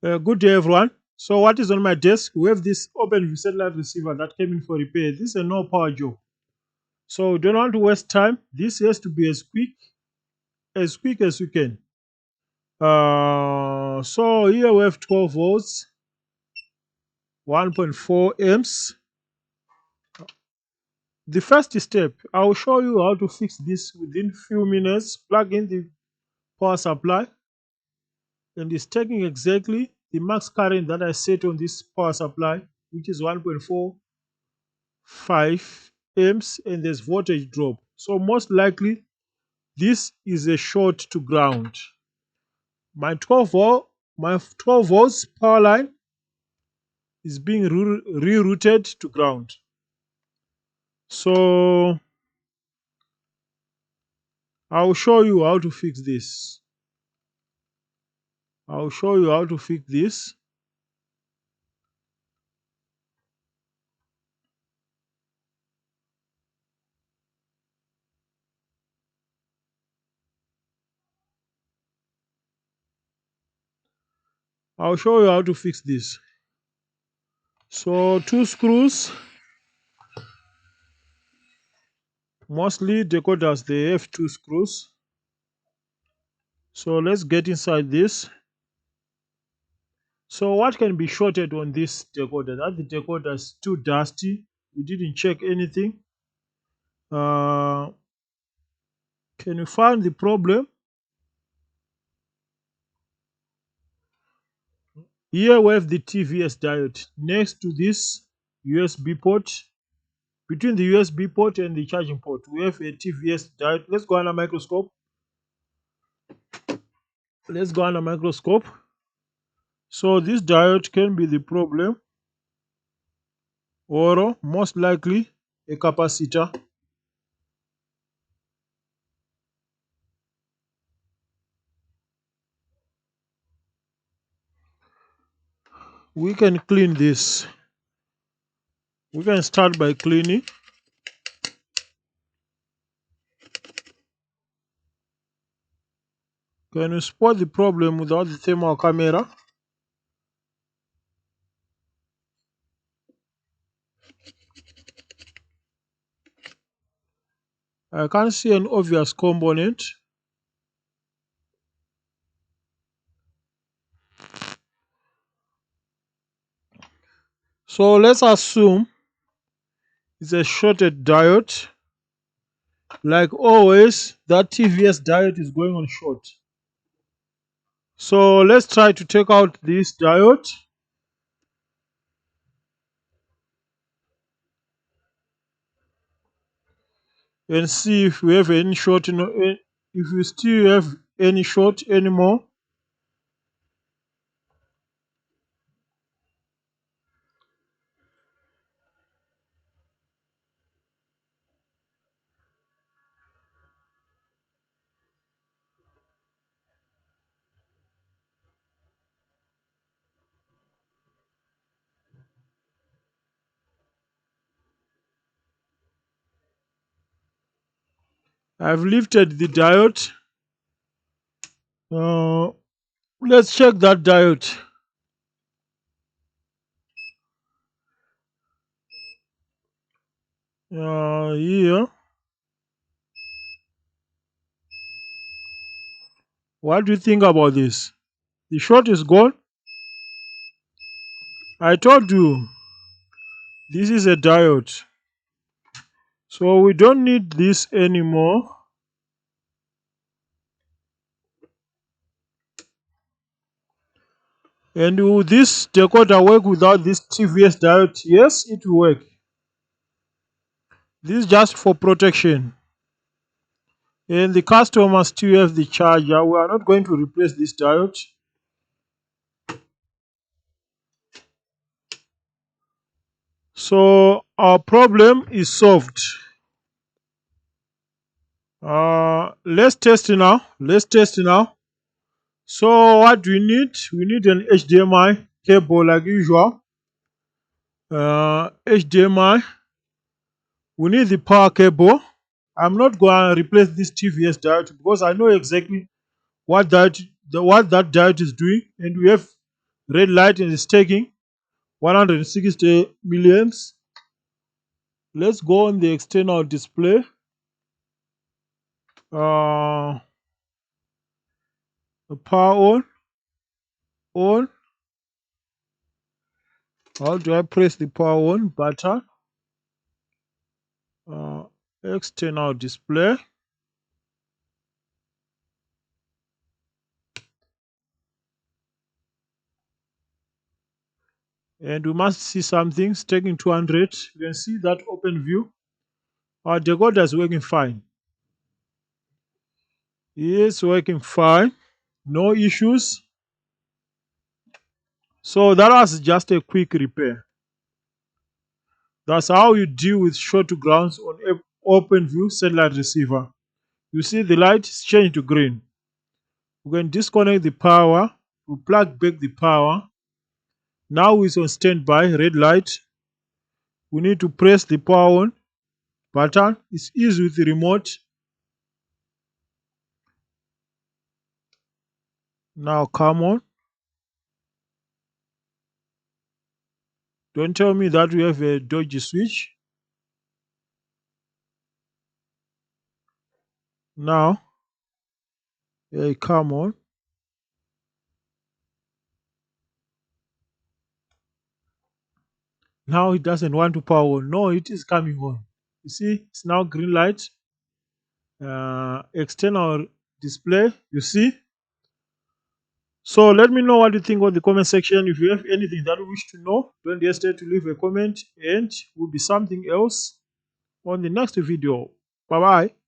Good day, everyone. So, what is on my desk? We have this OpenView satellite receiver that came in for repair. This is a no power job. So, don't want to waste time. This has to be as quick as you can. So here we have 12 volts, 1.4 amps. The first step, I will show you how to fix this within few minutes. Plug in the power supply, and it's taking exactly the max current that I set on this power supply, which is 1.45 amps, and there's voltage drop. So most likely this is a short to ground. My 12 volts power line is being rerouted to ground. So I'll show you how to fix this. I'll show you how to fix this. I'll show you how to fix this. So two screws, mostly decoders, they have two screws. So let's get inside this. So what can be shorted on this decoder? That the decoder is too dusty. We didn't check anything. Can you find the problem? Here we have the TVS diode next to this USB port. Between the USB port and the charging port, we have a TVS diode. Let's go under microscope. So this diode can be the problem, or most likely a capacitor. We can clean this. We can start by cleaning. Can you spot the problem without the thermal camera? I can't see an obvious component. So let's assume it's a shorted diode. Like always, that TVS diode is going on short. So let's try to take out this diode. And see if we have any short, if we still have any short anymore. I've lifted the diode. Let's check that diode. Here. What do you think about this? The short is gone. I told you this is a diode. So we don't need this anymore. And will this decoder work without this TVS diode? Yes, it will work. This is just for protection. And the customer still have the charger. We are not going to replace this diode. So our problem is solved. Let's test it now. So what do we need? We need an HDMI cable like usual. HDMI. We need the power cable. I'm not going to replace this TVS diode because I know exactly what that diode is doing, and we have red light and it's taking 160 milliamps. Let's go on the external display. Uh, power on. How do I press the power on button? Uh, External display. And we must see something. It's taking 200. You can see that OpenView. Our decoder is working fine. It's working fine. No issues. So that was just a quick repair. That's how you deal with short to grounds on OpenView satellite receiver. You see the light is changed to green. We can disconnect the power. We plug back the power. Now it's on standby, red light. We need to press the power on button. It's easy with the remote. Now come on. Don't tell me that we have a dodgy switch. Now, hey, come on. Now it doesn't want to power on. No, it is coming on. You see, it's now green light. External display, you see. So let me know what you think on the comment section. If you have anything that you wish to know, don't hesitate to leave a comment, and will be something else on the next video. Bye bye.